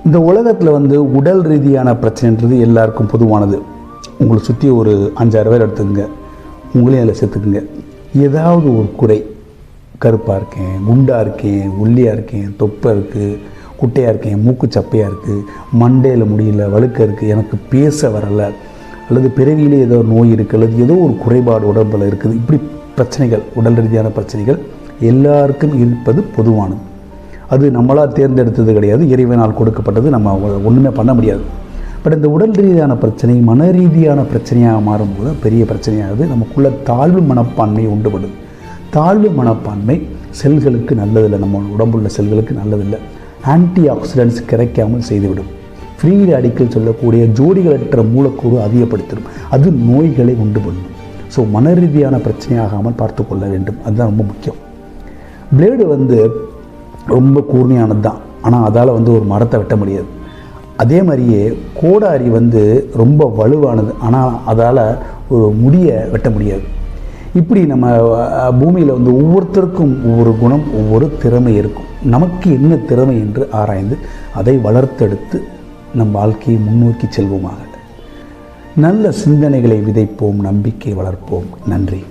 இந்த உலகத்தில் உடல் ரீதியான பிரச்சனைன்றது எல்லாருக்கும் பொதுவானது. உங்களை சுற்றி ஒரு 5-6 பேர் எடுத்துக்கங்க, உங்களையும் அதில் சேர்த்துக்குங்க. ஏதாவது ஒரு குறை, கருப்பாக இருக்கேன், குண்டாக இருக்கேன், ஒல்லியாக இருக்கேன், தொப்பை இருக்குது, குட்டையாக இருக்கேன், மூக்கு சப்பையாக இருக்குது, மண்டையில் முடியல, வழுக்க இருக்குது, எனக்கு பேச வரலை, அல்லது பிறவியிலே ஏதோ நோய் இருக்குது, அல்லது ஏதோ ஒரு குறைபாடு உடம்பில் இருக்குது. இப்படி பிரச்சனைகள், உடல் ரீதியான பிரச்சனைகள் எல்லாருக்கும் இருப்பது பொதுவானது. அது நம்மளாக தேர்ந்தெடுத்தது கிடையாது, இறைவனால் கொடுக்கப்பட்டது. நம்ம ஒன்றுமே பண்ண முடியாது. பட் இந்த உடல் ரீதியான பிரச்சனை மன ரீதியான பிரச்சனையாக மாறும்போது பெரிய பிரச்சனையாகுது. நமக்குள்ள தாழ்வு மனப்பான்மை உண்டுபடுது. தாழ்வு மனப்பான்மை செல்களுக்கு நல்லதில்லை, நம்ம உடம்புள்ள செல்களுக்கு நல்லதில்லை. ஆன்டி ஆக்சிடென்ட்ஸ் கிடைக்காமல் செய்துவிடும். ஃப்ரீ ரேடிக்கல் சொல்லக்கூடிய ஜோடிகளற்ற மூலக்கூறு அதிகப்படுத்திடும். அது நோய்களை உண்டு பண்ணும். ஸோ மன ரீதியான பிரச்சனையாகாமல் பார்த்து கொள்ள வேண்டும். அதுதான் ரொம்ப முக்கியம். பிளேடு ரொம்ப கூர்மையானது தான், ஆனால் அதால் ஒரு மரத்தை வெட்ட முடியாது. அதே மாதிரியே கோடாரி ரொம்ப வலுவானது, ஆனால் அதால் ஒரு முடியை வெட்ட முடியாது. இப்படி நம்ம பூமியில் ஒவ்வொருத்தருக்கும் ஒவ்வொரு குணம், ஒவ்வொரு திறமை இருக்கும். நமக்கு என்ன திறமை என்று ஆராய்ந்து அதை வளர்த்தெடுத்து நம் வாழ்க்கையை முன்னோக்கி செல்வோமாக. நல்ல சிந்தனைகளை விதைப்போம், நம்பிக்கை வளர்ப்போம். நன்றி.